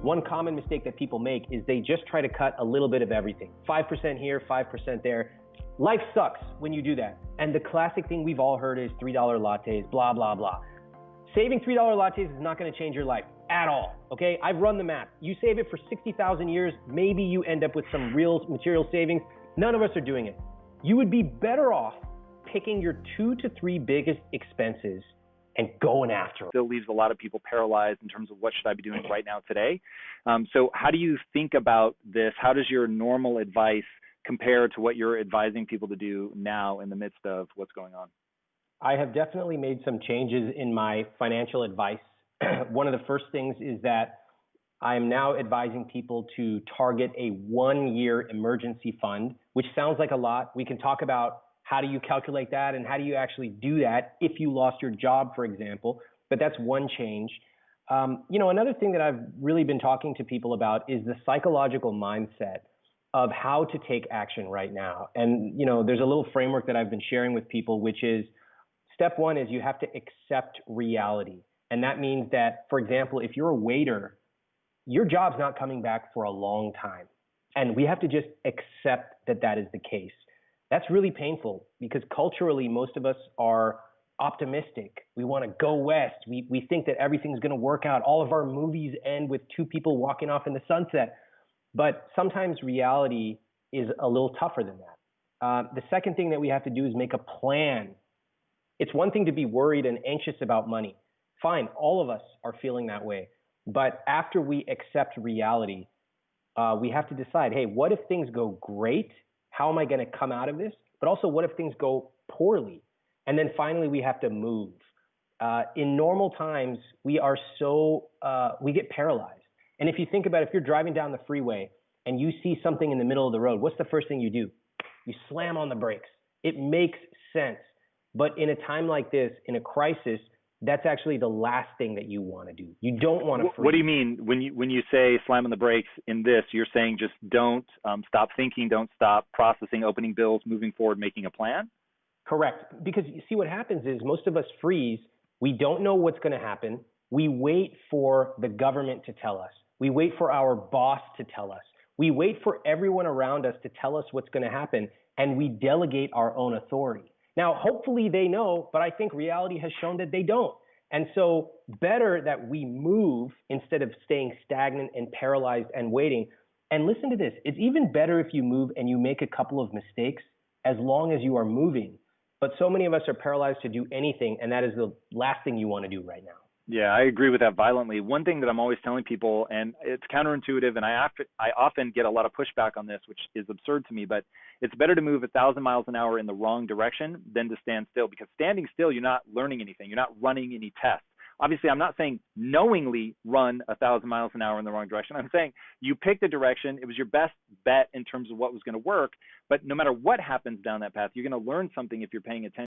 One common mistake that people make is they just try to cut a little bit of everything. 5% here, 5% there. Life sucks when you do that. And the classic thing we've all heard is $3 lattes, blah, blah, blah. Saving $3 lattes is not going to change your life at all, okay? I've run the math. You save it for 60,000 years, maybe you end up with some real material savings. None of us are doing it. You would be better off picking your 2 to 3 biggest expenses and going after it. Still leaves a lot of people paralyzed in terms of what should I be doing right now today. So how do you think about this? How does your normal advice compare to what you're advising people to do now in the midst of what's going on? I have definitely made some changes in my financial advice. One of the first things is that I'm now advising people to target a 1-year emergency fund, which sounds like a lot. We can talk about how do you calculate that and how do you actually do that if you lost your job, for example, but that's one change. Another thing that I've really been talking to people about is the psychological mindset of how to take action right now. And, there's a little framework that I've been sharing with people, which is step 1 is you have to accept reality. And that means that, for example, if you're a waiter, your job's not coming back for a long time. And we have to just accept that that is the case. That's really painful because culturally, most of us are optimistic. We want to go west. We think that everything's going to work out. All of our movies end with 2 people walking off in the sunset. But sometimes reality is a little tougher than that. The second thing that we have to do is make a plan. It's one thing to be worried and anxious about money. Fine, all of us are feeling that way. But after we accept reality, we have to decide, hey, what if things go great? How am I going to come out of this? But also, what if things go poorly? And then finally, we have to move. In normal times, we get paralyzed. And if you think about it, if you're driving down the freeway and you see something in the middle of the road, what's the first thing you do? You slam on the brakes. It makes sense. But in a time like this, in a crisis, that's actually the last thing that you want to do. You don't want to freeze. What do you mean when you say slam on the brakes in this? You're saying just don't stop thinking, don't stop processing, opening bills, moving forward, making a plan? Correct. Because you see what happens is most of us freeze. We don't know what's going to happen. We wait for the government to tell us. We wait for our boss to tell us. We wait for everyone around us to tell us what's going to happen, and we delegate our own authority. Now, hopefully they know, but I think reality has shown that they don't. And so better that we move instead of staying stagnant and paralyzed and waiting. And listen to this. It's even better if you move and you make a couple of mistakes as long as you are moving. But so many of us are paralyzed to do anything, and that is the last thing you want to do right now. Yeah, I agree with that violently. One thing that I'm always telling people, and it's counterintuitive, and I often get a lot of pushback on this, which is absurd to me, but it's better to move 1,000 miles an hour in the wrong direction than to stand still, because standing still, you're not learning anything. You're not running any tests. Obviously, I'm not saying knowingly run 1,000 miles an hour in the wrong direction. I'm saying you picked a direction. It was your best bet in terms of what was going to work. But no matter what happens down that path, you're going to learn something if you're paying attention.